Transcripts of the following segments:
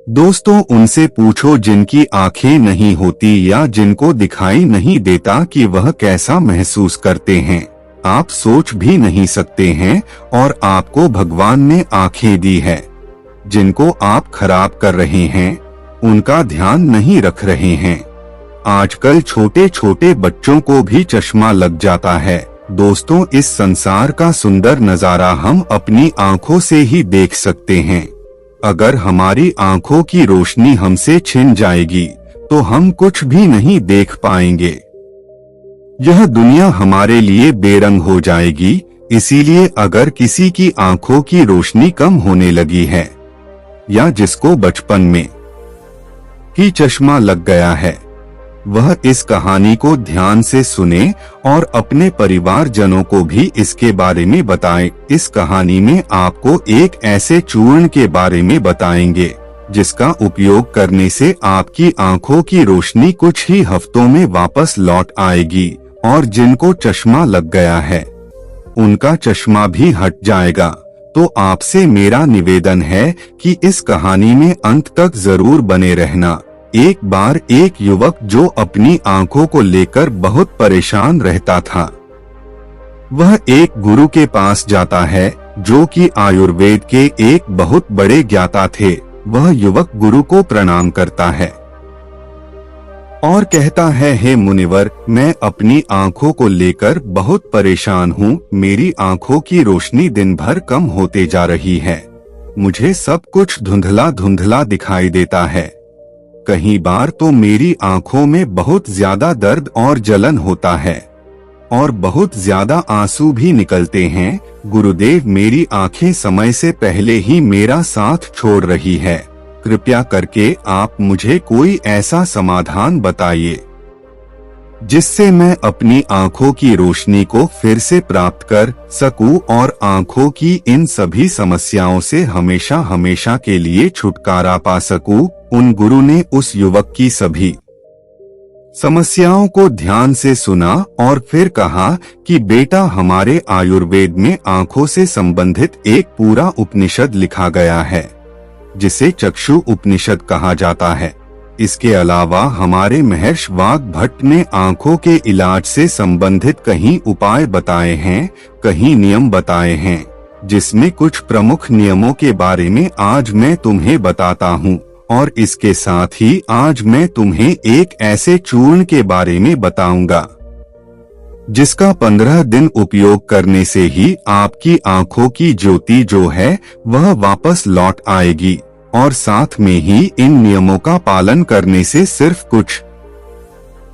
दोस्तों, उनसे पूछो जिनकी आंखें नहीं होती या जिनको दिखाई नहीं देता कि वह कैसा महसूस करते हैं। आप सोच भी नहीं सकते हैं, और आपको भगवान ने आंखें दी है। जिनको आप खराब कर रहे हैं, उनका ध्यान नहीं रख रहे हैं। आजकल छोटे छोटे बच्चों को भी चश्मा लग जाता है। दोस्तों, इस संसार का सुंदर नजारा हम अपनी आंखों से ही देख सकते हैं। अगर हमारी आंखों की रोशनी हमसे छिन जाएगी तो हम कुछ भी नहीं देख पाएंगे। यह दुनिया हमारे लिए बेरंग हो जाएगी। इसीलिए अगर किसी की आंखों की रोशनी कम होने लगी है, या जिसको बचपन में ही चश्मा लग गया है, वह इस कहानी को ध्यान से सुने और अपने परिवारजनों को भी इसके बारे में बताएं। इस कहानी में आपको एक ऐसे चूर्ण के बारे में बताएंगे जिसका उपयोग करने से आपकी आंखों की रोशनी कुछ ही हफ्तों में वापस लौट आएगी, और जिनको चश्मा लग गया है उनका चश्मा भी हट जाएगा। तो आपसे मेरा निवेदन है कि इस कहानी में अंत तक जरूर बने रहना। एक बार एक युवक जो अपनी आंखों को लेकर बहुत परेशान रहता था, वह एक गुरु के पास जाता है जो कि आयुर्वेद के एक बहुत बड़े ज्ञाता थे। वह युवक गुरु को प्रणाम करता है और कहता है, हे मुनिवर, मैं अपनी आंखों को लेकर बहुत परेशान हूँ। मेरी आंखों की रोशनी दिन भर कम होते जा रही है। मुझे सब कुछ धुंधला धुंधला दिखाई देता है। कई बार तो मेरी आंखों में बहुत ज्यादा दर्द और जलन होता है, और बहुत ज्यादा आंसू भी निकलते हैं। गुरुदेव, मेरी आंखें समय से पहले ही मेरा साथ छोड़ रही है। कृपया करके आप मुझे कोई ऐसा समाधान बताइए जिससे मैं अपनी आंखों की रोशनी को फिर से प्राप्त कर सकूं और आंखों की इन सभी समस्याओं से हमेशा हमेशा के लिए छुटकारा पा सकूं। उन गुरु ने उस युवक की सभी समस्याओं को ध्यान से सुना और फिर कहा कि बेटा, हमारे आयुर्वेद में आंखों से संबंधित एक पूरा उपनिषद लिखा गया है जिसे चक्षु उपनिषद कहा जाता है। इसके अलावा हमारे महर्षि वाग भट्ट ने आंखों के इलाज से संबंधित कहीं उपाय बताए हैं, कहीं नियम बताए हैं, जिसमें कुछ प्रमुख नियमों के बारे में आज मैं तुम्हें बताता हूँ। और इसके साथ ही आज मैं तुम्हें एक ऐसे चूर्ण के बारे में बताऊंगा जिसका 15 दिन उपयोग करने से ही आपकी आंखों की ज्योति जो है वह वापस लौट आएगी, और साथ में ही इन नियमों का पालन करने से सिर्फ कुछ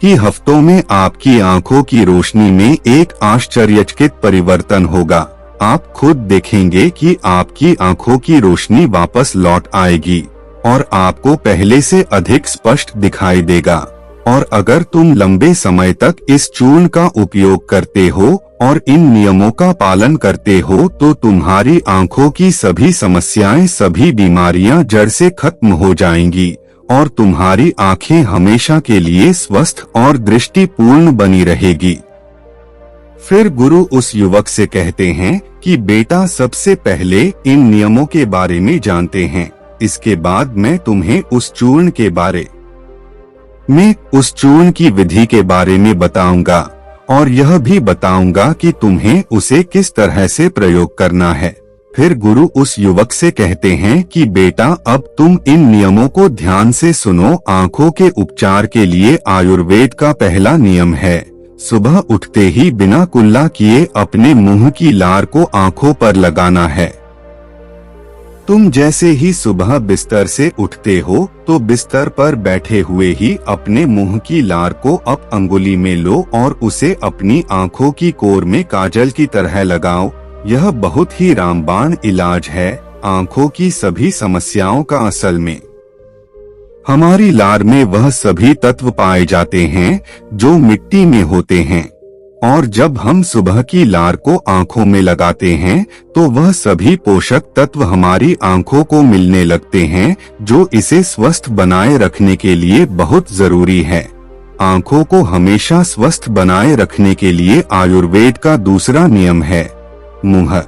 ही हफ्तों में आपकी आंखों की रोशनी में एक आश्चर्यचकित परिवर्तन होगा। आप खुद देखेंगे कि आपकी आंखों की रोशनी वापस लौट आएगी और आपको पहले से अधिक स्पष्ट दिखाई देगा। और अगर तुम लंबे समय तक इस चूर्ण का उपयोग करते हो और इन नियमों का पालन करते हो तो तुम्हारी आंखों की सभी समस्याएं, सभी बीमारियां जड़ से खत्म हो जाएंगी और तुम्हारी आंखें हमेशा के लिए स्वस्थ और दृष्टिपूर्ण बनी रहेगी। फिर गुरु उस युवक से कहते हैं कि बेटा, सबसे पहले इन नियमों के बारे में जानते हैं, इसके बाद मैं तुम्हें उस चूर्ण के बारे में, उस चूर्ण की विधि के बारे में बताऊंगा और यह भी बताऊंगा कि तुम्हें उसे किस तरह से प्रयोग करना है। फिर गुरु उस युवक से कहते हैं कि बेटा, अब तुम इन नियमों को ध्यान से सुनो। आंखों के उपचार के लिए आयुर्वेद का पहला नियम है, सुबह उठते ही बिना कुल्ला किए अपने मुंह की लार को आंखों पर लगाना है। तुम जैसे ही सुबह बिस्तर से उठते हो तो बिस्तर पर बैठे हुए ही अपने मुंह की लार को अप अंगुली में लो और उसे अपनी आंखों की कोर में काजल की तरह लगाओ। यह बहुत ही रामबाण इलाज है आंखों की सभी समस्याओं का। असल में हमारी लार में वह सभी तत्व पाए जाते हैं जो मिट्टी में होते हैं, और जब हम सुबह की लार को आंखों में लगाते हैं तो वह सभी पोषक तत्व हमारी आंखों को मिलने लगते हैं जो इसे स्वस्थ बनाए रखने के लिए बहुत जरूरी है। आंखों को हमेशा स्वस्थ बनाए रखने के लिए आयुर्वेद का दूसरा नियम है, मुंह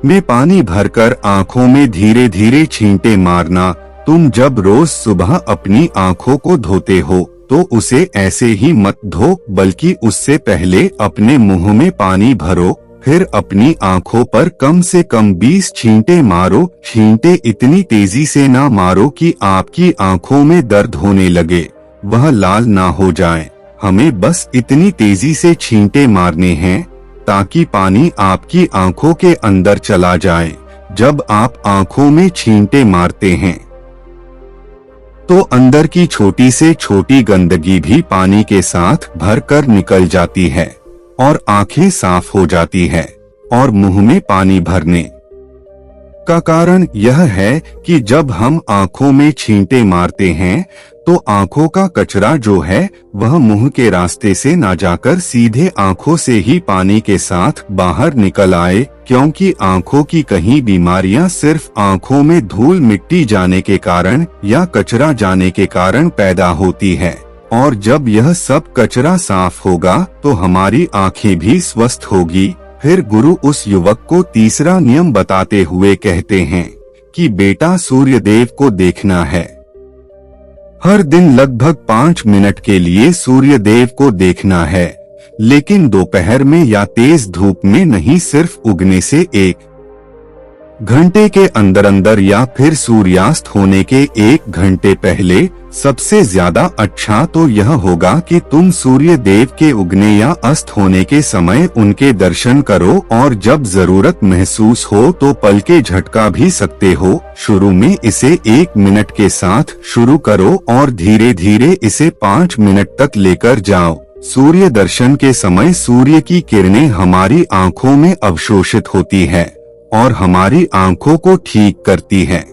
में पानी भरकर आंखों में धीरे धीरे छींटे मारना। तुम जब रोज सुबह अपनी आँखों को धोते हो तो उसे ऐसे ही मत धो, बल्कि उससे पहले अपने मुंह में पानी भरो, फिर अपनी आँखों पर कम से कम 20 छींटे मारो। छींटे इतनी तेजी से ना मारो कि आपकी आँखों में दर्द होने लगे, वह लाल ना हो जाए। हमें बस इतनी तेजी से छींटे मारने हैं ताकि पानी आपकी आँखों के अंदर चला जाए। जब आप आँखों में छींटे मारते हैं तो अंदर की छोटी से छोटी गंदगी भी पानी के साथ भरकर निकल जाती है और आंखें साफ हो जाती है। और मुंह में पानी भरने का कारण यह है कि जब हम आंखों में छींटे मारते हैं तो आंखों का कचरा जो है वह मुंह के रास्ते से ना जाकर सीधे आंखों से ही पानी के साथ बाहर निकल आए, क्योंकि आंखों की कहीं बीमारियां सिर्फ आंखों में धूल मिट्टी जाने के कारण या कचरा जाने के कारण पैदा होती है। और जब यह सब कचरा साफ होगा तो हमारी आंखें भी स्वस्थ होगी। फिर गुरु उस युवक को तीसरा नियम बताते हुए कहते हैं कि बेटा, सूर्य देव को देखना है। हर दिन लगभग 5 मिनट के लिए सूर्य देव को देखना है, लेकिन दोपहर में या तेज धूप में नहीं, सिर्फ उगने से 1 घंटे के अंदर अंदर या फिर सूर्यास्त होने के 1 घंटे पहले। सबसे ज्यादा अच्छा तो यह होगा कि तुम सूर्य देव के उगने या अस्त होने के समय उनके दर्शन करो, और जब जरूरत महसूस हो तो पलके झटका भी सकते हो। शुरू में इसे 1 मिनट के साथ शुरू करो और धीरे धीरे इसे 5 मिनट तक लेकर जाओ। सूर्य दर्शन के समय सूर्य की किरणें हमारी आंखों में अवशोषित होती है और हमारी आंखों को ठीक करती है।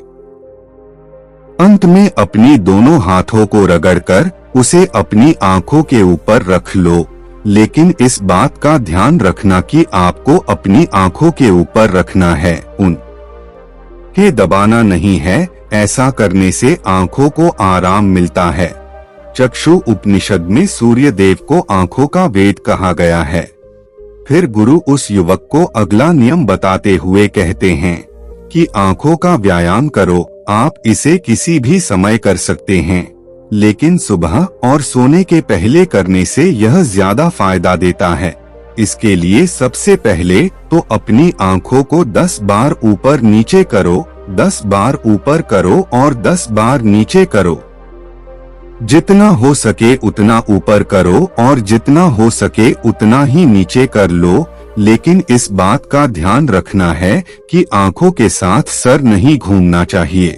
अंत में अपनी दोनों हाथों को रगड़कर उसे अपनी आंखों के ऊपर रख लो, लेकिन इस बात का ध्यान रखना कि आपको अपनी आंखों के ऊपर रखना है, उनके दबाना नहीं है। ऐसा करने से आंखों को आराम मिलता है। चक्षु उपनिषद में सूर्य देव को आंखों का वेद कहा गया है। फिर गुरु उस युवक को अगला नियम बताते हुए कहते हैं कि आंखों का व्यायाम करो। आप इसे किसी भी समय कर सकते हैं, लेकिन सुबह और सोने के पहले करने से यह ज्यादा फायदा देता है। इसके लिए सबसे पहले तो अपनी आंखों को 10 बार ऊपर नीचे करो, 10 बार ऊपर करो और 10 बार नीचे करो। जितना हो सके उतना ऊपर करो और जितना हो सके उतना ही नीचे कर लो, लेकिन इस बात का ध्यान रखना है कि आंखों के साथ सर नहीं घूमना चाहिए।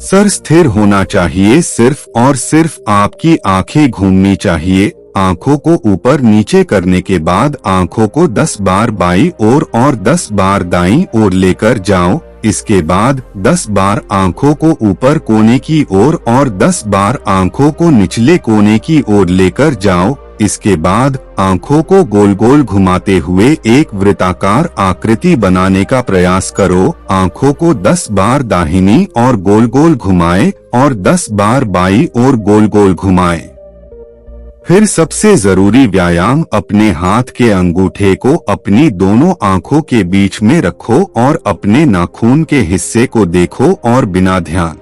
सर स्थिर होना चाहिए, सिर्फ और सिर्फ आपकी आंखें घूमनी चाहिए। आंखों को ऊपर नीचे करने के बाद आंखों को 10 बार बाईं ओर और 10 बार दाईं ओर लेकर जाओ। इसके बाद 10 बार आंखों को ऊपर कोने की ओर और 10 बार आंखों को निचले कोने की ओर लेकर जाओ। इसके बाद आंखों को गोल गोल घुमाते हुए एक वृत्ताकार आकृति बनाने का प्रयास करो। आंखों को 10 बार दाहिनी और गोल गोल घुमाएं और 10 बार बाईं ओर गोल गोल घुमाएं। फिर सबसे जरूरी व्यायाम, अपने हाथ के अंगूठे को अपनी दोनों आंखों के बीच में रखो और अपने नाखून के हिस्से को देखो और बिना ध्यान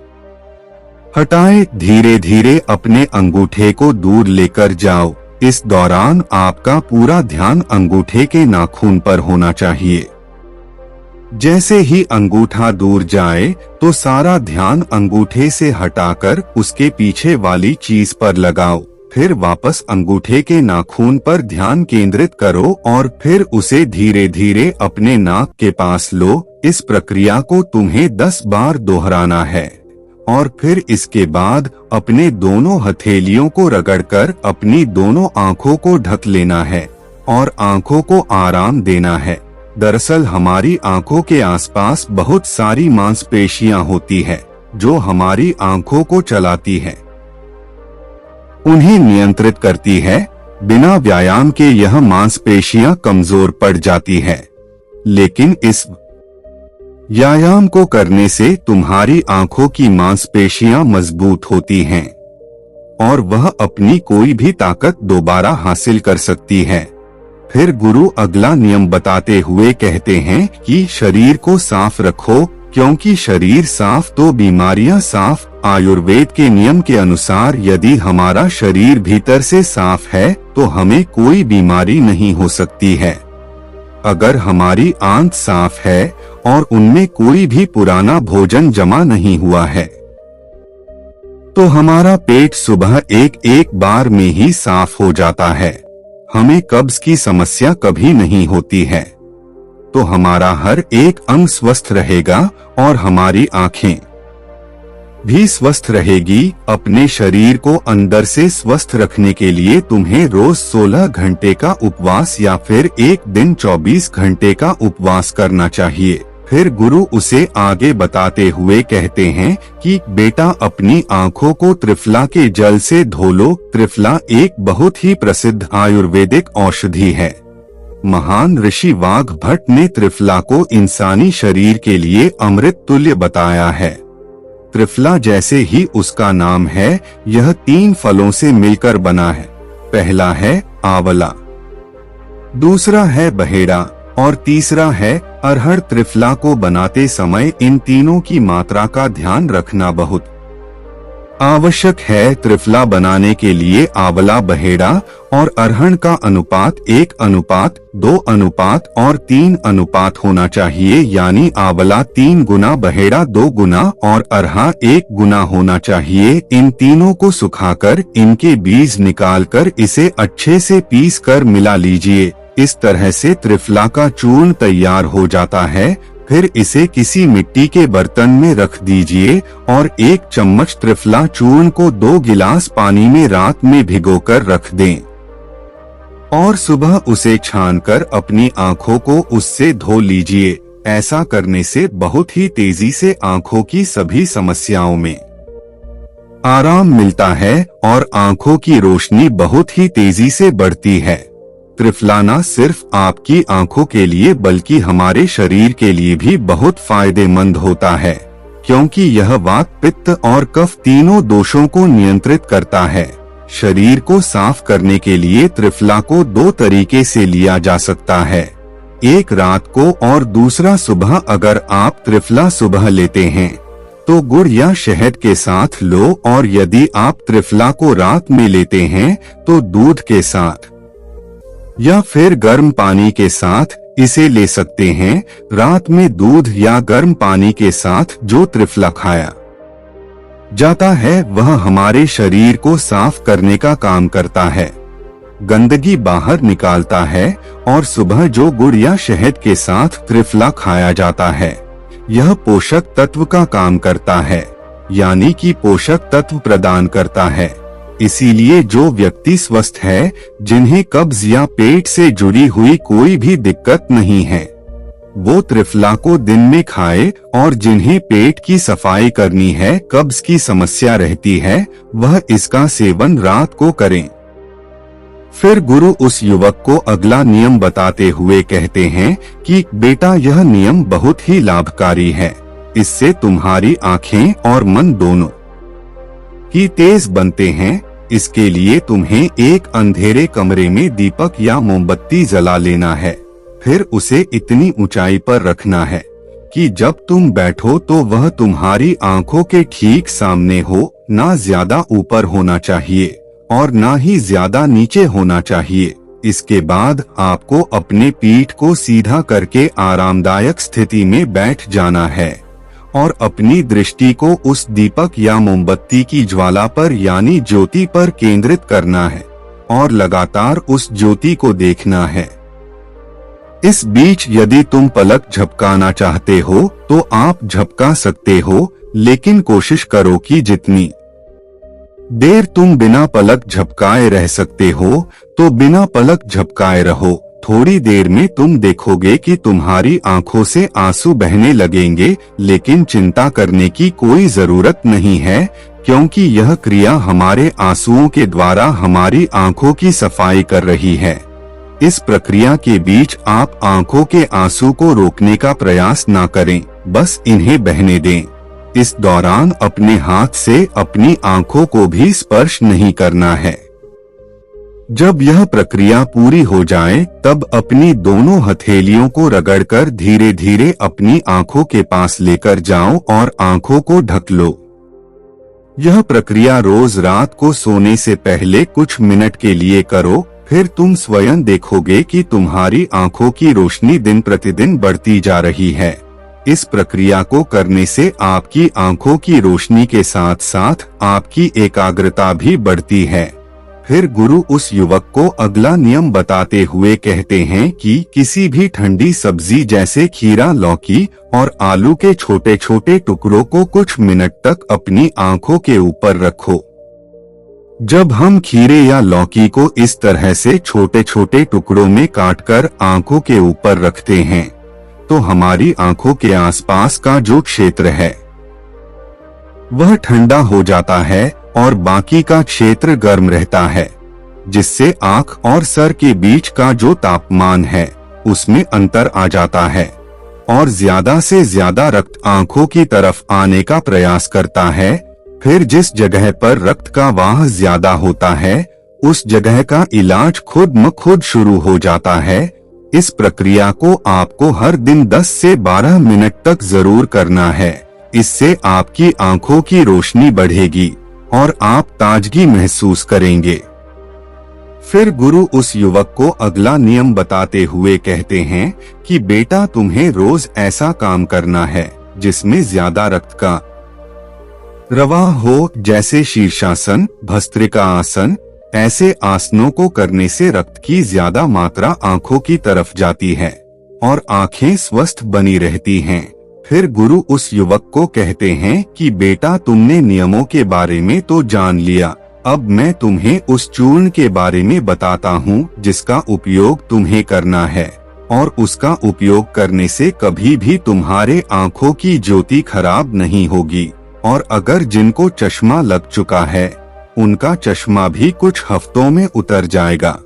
हटाए धीरे धीरे अपने अंगूठे को दूर लेकर जाओ। इस दौरान आपका पूरा ध्यान अंगूठे के नाखून पर होना चाहिए। जैसे ही अंगूठा दूर जाए तो सारा ध्यान अंगूठे से हटाकर उसके पीछे वाली चीज पर लगाओ। फिर वापस अंगूठे के नाखून पर ध्यान केंद्रित करो और फिर उसे धीरे धीरे अपने नाक के पास लो। इस प्रक्रिया को तुम्हें 10 बार दोहराना है और फिर इसके बाद अपने दोनों हथेलियों को रगड़कर अपनी दोनों आंखों को ढक लेना है और आंखों को आराम देना है। दरअसल हमारी आंखों के आसपास बहुत सारी मांसपेशियां होती है जो हमारी आंखों को चलाती है, उन्हें नियंत्रित करती है। बिना व्यायाम के यह मांसपेशियां कमजोर पड़ जाती है, लेकिन इस व्यायाम को करने से तुम्हारी आंखों की मांसपेशियां मजबूत होती हैं और वह अपनी कोई भी ताकत दोबारा हासिल कर सकती है। फिर गुरु अगला नियम बताते हुए कहते हैं कि शरीर को साफ रखो, क्योंकि शरीर साफ तो बीमारियां साफ। आयुर्वेद के नियम के अनुसार यदि हमारा शरीर भीतर से साफ है तो हमें कोई बीमारी नहीं हो सकती है। अगर हमारी आंत साफ है और उनमें कोई भी पुराना भोजन जमा नहीं हुआ है तो हमारा पेट सुबह एक बार में ही साफ हो जाता है। हमें कब्ज की समस्या कभी नहीं होती है। तो हमारा हर एक अंग स्वस्थ रहेगा और हमारी आंखें भी स्वस्थ रहेगी। अपने शरीर को अंदर से स्वस्थ रखने के लिए तुम्हें रोज 16 घंटे का उपवास या फिर एक दिन 24 घंटे का उपवास करना चाहिए। फिर गुरु उसे आगे बताते हुए कहते हैं कि बेटा अपनी आंखों को त्रिफला के जल से धो लो। त्रिफला एक बहुत ही प्रसिद्ध आयुर्वेदिक औषधि है। महान ऋषि वाघ भट्ट ने त्रिफला को इंसानी शरीर के लिए अमृत तुल्य बताया है। त्रिफला जैसे ही उसका नाम है, यह 3 फलों से मिलकर बना है। पहला है आंवला, दूसरा है बहेड़ा और तीसरा है अरहर। त्रिफला को बनाते समय इन तीनों की मात्रा का ध्यान रखना बहुत आवश्यक है। त्रिफला बनाने के लिए आंवला, बहेड़ा और अरहर का अनुपात 1:2 और 3 होना चाहिए। यानी आंवला 3 गुना, बहेड़ा 2 गुना और अरहर 1 गुना होना चाहिए। इन तीनों को सुखाकर इनके बीज निकालकर इसे अच्छे से पीस कर मिला लीजिए। इस तरह से त्रिफला का चूर्ण तैयार हो जाता है। फिर इसे किसी मिट्टी के बर्तन में रख दीजिए और 1 चम्मच त्रिफला चूर्ण को 2 गिलास पानी में रात में भिगोकर रख दें और सुबह उसे छानकर अपनी आंखों को उससे धो लीजिए। ऐसा करने से बहुत ही तेजी से आंखों की सभी समस्याओं में आराम मिलता है और आंखों की रोशनी बहुत ही तेजी से बढ़ती है। त्रिफला न सिर्फ आपकी आंखों के लिए बल्कि हमारे शरीर के लिए भी बहुत फायदेमंद होता है, क्योंकि यह वात, पित्त और कफ तीनों दोषों को नियंत्रित करता है। शरीर को साफ करने के लिए त्रिफला को 2 तरीके से लिया जा सकता है, एक रात को और दूसरा सुबह। अगर आप त्रिफला सुबह लेते हैं तो गुड़ या शहद के साथ लो और यदि आप त्रिफला को रात में लेते हैं तो दूध के साथ या फिर गर्म पानी के साथ इसे ले सकते हैं। रात में दूध या गर्म पानी के साथ जो त्रिफला खाया जाता है वह हमारे शरीर को साफ करने का काम करता है, गंदगी बाहर निकालता है। और सुबह जो गुड़ या शहद के साथ त्रिफला खाया जाता है यह पोषक तत्व का काम करता है, यानी कि पोषक तत्व प्रदान करता है। इसीलिए जो व्यक्ति स्वस्थ है, जिन्हें कब्ज या पेट से जुड़ी हुई कोई भी दिक्कत नहीं है, वो त्रिफला को दिन में खाए। और जिन्हें पेट की सफाई करनी है, कब्ज की समस्या रहती है, वह इसका सेवन रात को करें। फिर गुरु उस युवक को अगला नियम बताते हुए कहते हैं कि बेटा यह नियम बहुत ही लाभकारी है। इससे तुम्हारी आंखें और मन दोनों ही तेज बनते हैं। इसके लिए तुम्हें एक अंधेरे कमरे में दीपक या मोमबत्ती जला लेना है। फिर उसे इतनी ऊंचाई पर रखना है कि जब तुम बैठो तो वह तुम्हारी आंखों के ठीक सामने हो। ना ज्यादा ऊपर होना चाहिए और ना ही ज्यादा नीचे होना चाहिए। इसके बाद आपको अपने पीठ को सीधा करके आरामदायक स्थिति में बैठ जाना है और अपनी दृष्टि को उस दीपक या मोमबत्ती की ज्वाला पर यानी ज्योति पर केंद्रित करना है और लगातार उस ज्योति को देखना है। इस बीच यदि तुम पलक झपकाना चाहते हो तो आप झपका सकते हो, लेकिन कोशिश करो कि जितनी देर तुम बिना पलक झपकाए रह सकते हो तो बिना पलक झपकाए रहो। थोड़ी देर में तुम देखोगे कि तुम्हारी आंखों से आंसू बहने लगेंगे, लेकिन चिंता करने की कोई जरूरत नहीं है, क्योंकि यह क्रिया हमारे आंसुओं के द्वारा हमारी आंखों की सफाई कर रही है। इस प्रक्रिया के बीच आप आंखों के आंसू को रोकने का प्रयास ना करें, बस इन्हें बहने दें। इस दौरान अपने हाथ से अपनी आंखों को भी स्पर्श नहीं करना है। जब यह प्रक्रिया पूरी हो जाए तब अपनी दोनों हथेलियों को रगड़कर धीरे धीरे अपनी आंखों के पास लेकर जाओ और आंखों को ढक लो। यह प्रक्रिया रोज रात को सोने से पहले कुछ मिनट के लिए करो, फिर तुम स्वयं देखोगे कि तुम्हारी आंखों की रोशनी दिन प्रतिदिन बढ़ती जा रही है। इस प्रक्रिया को करने से आपकी आंखों की रोशनी के साथ साथ आपकी एकाग्रता भी बढ़ती है। फिर गुरु उस युवक को अगला नियम बताते हुए कहते हैं कि किसी भी ठंडी सब्जी जैसे खीरा, लौकी और आलू के छोटे छोटे टुकड़ों को कुछ मिनट तक अपनी आंखों के ऊपर रखो। जब हम खीरे या लौकी को इस तरह से छोटे छोटे टुकड़ों में काटकर आंखों के ऊपर रखते हैं तो हमारी आंखों के आसपास का जो क्षेत्र है वह ठंडा हो जाता है और बाकी का क्षेत्र गर्म रहता है, जिससे आंख और सर के बीच का जो तापमान है उसमें अंतर आ जाता है और ज्यादा से ज्यादा रक्त आंखों की तरफ आने का प्रयास करता है। फिर जिस जगह पर रक्त का वाह ज्यादा होता है उस जगह का इलाज खुद ब खुद शुरू हो जाता है। इस प्रक्रिया को आपको हर दिन 10 से 12 मिनट तक जरूर करना है। इससे आपकी आंखों की रोशनी बढ़ेगी और आप ताजगी महसूस करेंगे। फिर गुरु उस युवक को अगला नियम बताते हुए कहते हैं कि बेटा, तुम्हें रोज ऐसा काम करना है जिसमें ज्यादा रक्त का प्रवाह हो, जैसे शीर्षासन, भस्त्रिका आसन। ऐसे आसनों को करने से रक्त की ज्यादा मात्रा आंखों की तरफ जाती है और आंखें स्वस्थ बनी रहती हैं। फिर गुरु उस युवक को कहते हैं कि बेटा, तुमने नियमों के बारे में तो जान लिया, अब मैं तुम्हें उस चूर्ण के बारे में बताता हूँ जिसका उपयोग तुम्हें करना है और उसका उपयोग करने से कभी भी तुम्हारे आंखों की ज्योति खराब नहीं होगी। और अगर जिनको चश्मा लग चुका है उनका चश्मा भी कुछ हफ्तों में उतर जाएगा।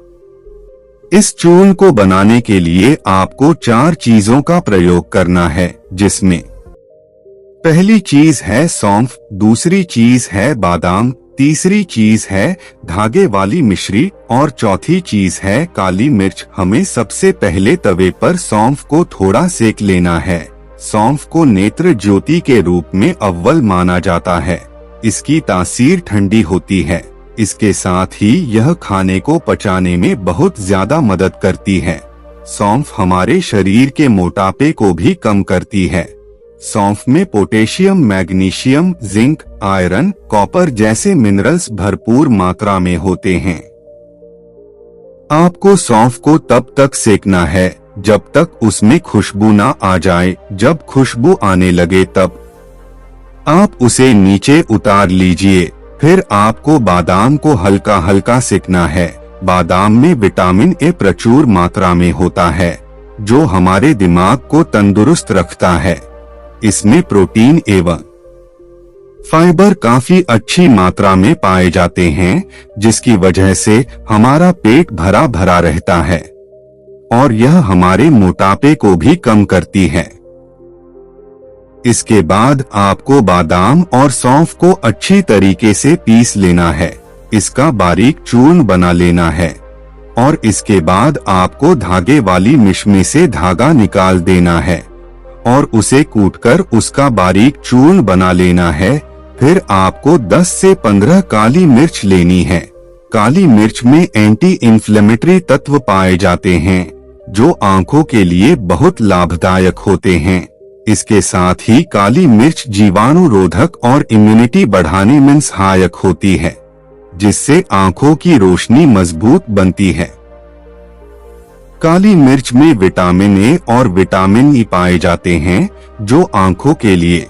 इस चूर्ण को बनाने के लिए आपको 4 चीजों का प्रयोग करना है, जिसमें पहली चीज है सौंफ, दूसरी चीज है बादाम, तीसरी चीज है धागे वाली मिश्री और चौथी चीज है काली मिर्च। हमें सबसे पहले तवे पर सौंफ को थोड़ा सेक लेना है। सौंफ को नेत्र ज्योति के रूप में अव्वल माना जाता है। इसकी तासीर ठंडी होती है। इसके साथ ही यह खाने को पचाने में बहुत ज्यादा मदद करती है। सौंफ हमारे शरीर के मोटापे को भी कम करती है। सौंफ में potassium, magnesium, zinc, iron, copper जैसे मिनरल्स भरपूर मात्रा में होते हैं। आपको सौंफ को तब तक सेकना है जब तक उसमें खुशबू ना आ जाए। जब खुशबू आने लगे तब आप उसे नीचे उतार लीजिए। फिर आपको बादाम को हल्का हल्का सेकना है। बादाम में विटामिन ए प्रचुर मात्रा में होता है जो हमारे दिमाग को तंदुरुस्त रखता है। इसमें प्रोटीन एवं फाइबर काफी अच्छी मात्रा में पाए जाते हैं, जिसकी वजह से हमारा पेट भरा भरा रहता है और यह हमारे मोटापे को भी कम करती है। इसके बाद आपको बादाम और सौंफ को अच्छी तरीके से पीस लेना है। इसका बारीक चूर्ण बना लेना है और इसके बाद आपको धागे वाली मिश्मी से धागा निकाल देना है और उसे कूटकर उसका बारीक चूर्ण बना लेना है। फिर आपको 10 से 15 काली मिर्च लेनी है। काली मिर्च में एंटी इन्फ्लेमेटरी तत्व पाए जाते हैं जो आंखों के लिए बहुत लाभदायक होते हैं। इसके साथ ही काली मिर्च जीवाणुरोधक और इम्यूनिटी बढ़ाने में सहायक होती है, जिससे आंखों की रोशनी मजबूत बनती है। काली मिर्च में विटामिन ए और विटामिन ई पाए जाते हैं जो आंखों के लिए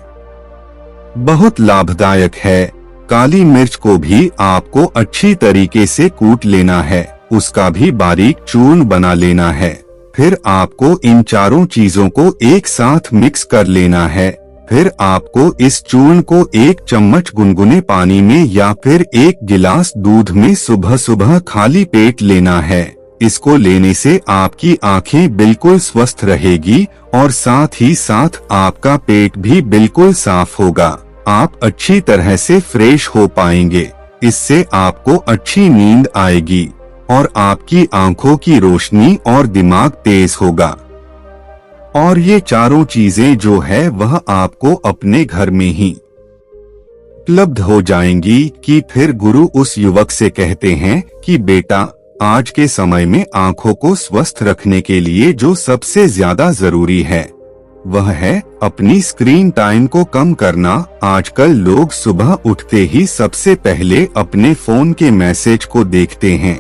बहुत लाभदायक है। काली मिर्च को भी आपको अच्छी तरीके से कूट लेना है, उसका भी बारीक चूर्ण बना लेना है। फिर आपको इन चारों चीजों को एक साथ मिक्स कर लेना है। फिर आपको इस चूर्ण को 1 चम्मच गुनगुने पानी में या फिर 1 गिलास दूध में सुबह सुबह खाली पेट लेना है। इसको लेने से आपकी आंखें बिल्कुल स्वस्थ रहेगी और साथ ही साथ आपका पेट भी बिल्कुल साफ होगा। आप अच्छी तरह से फ्रेश हो पाएंगे। इससे आपको अच्छी नींद आएगी और आपकी आंखों की रोशनी और दिमाग तेज होगा। और ये चारों चीजें जो है वह आपको अपने घर में ही उपलब्ध हो जाएंगी। कि फिर गुरु उस युवक से कहते हैं कि बेटा, आज के समय में आंखों को स्वस्थ रखने के लिए जो सबसे ज्यादा जरूरी है वह है अपनी स्क्रीन टाइम को कम करना। आजकल लोग सुबह उठते ही सबसे पहले अपने फोन के मैसेज को देखते हैं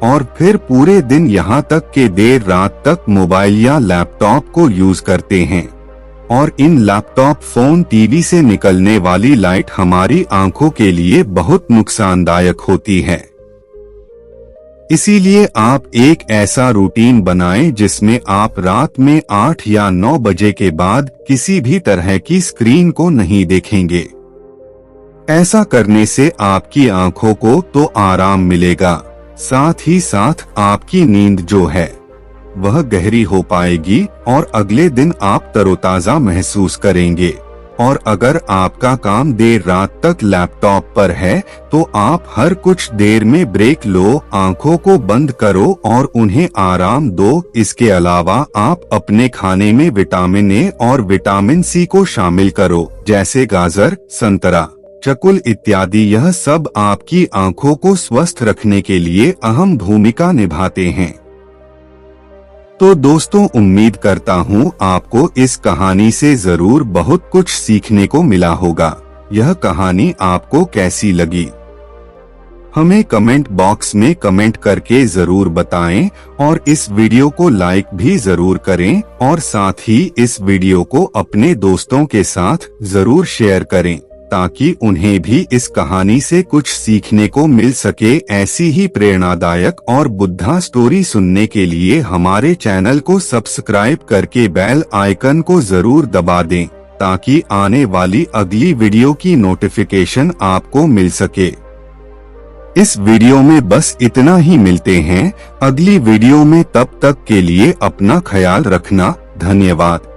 और फिर पूरे दिन यहाँ तक के देर रात तक मोबाइल या लैपटॉप को यूज करते हैं। और इन लैपटॉप, फोन, टीवी से निकलने वाली लाइट हमारी आंखों के लिए बहुत नुकसानदायक होती है। इसीलिए आप एक ऐसा रूटीन बनाएं जिसमें आप रात में 8 या 9 बजे के बाद किसी भी तरह की स्क्रीन को नहीं देखेंगे। ऐसा करने से आपकी आंखों को तो आराम मिलेगा, साथ ही साथ आपकी नींद जो है वह गहरी हो पाएगी और अगले दिन आप तरोताजा महसूस करेंगे। और अगर आपका काम देर रात तक लैपटॉप पर है तो आप हर कुछ देर में ब्रेक लो, आंखों को बंद करो और उन्हें आराम दो। इसके अलावा आप अपने खाने में विटामिन ए और विटामिन सी को शामिल करो, जैसे गाजर, संतरा, चकुल इत्यादि। यह सब आपकी आंखों को स्वस्थ रखने के लिए अहम भूमिका निभाते हैं। तो दोस्तों, उम्मीद करता हूँ आपको इस कहानी से जरूर बहुत कुछ सीखने को मिला होगा। यह कहानी आपको कैसी लगी हमें कमेंट बॉक्स में कमेंट करके जरूर बताएं और इस वीडियो को लाइक भी जरूर करें और साथ ही इस वीडियो को अपने दोस्तों के साथ जरूर शेयर करें ताकि उन्हें भी इस कहानी से कुछ सीखने को मिल सके। ऐसी ही प्रेरणादायक और बुद्धा स्टोरी सुनने के लिए हमारे चैनल को सब्सक्राइब करके बेल आइकन को जरूर दबा दें ताकि आने वाली अगली वीडियो की नोटिफिकेशन आपको मिल सके। इस वीडियो में बस इतना ही, मिलते हैं अगली वीडियो में। तब तक के लिए अपना ख्याल रखना। धन्यवाद।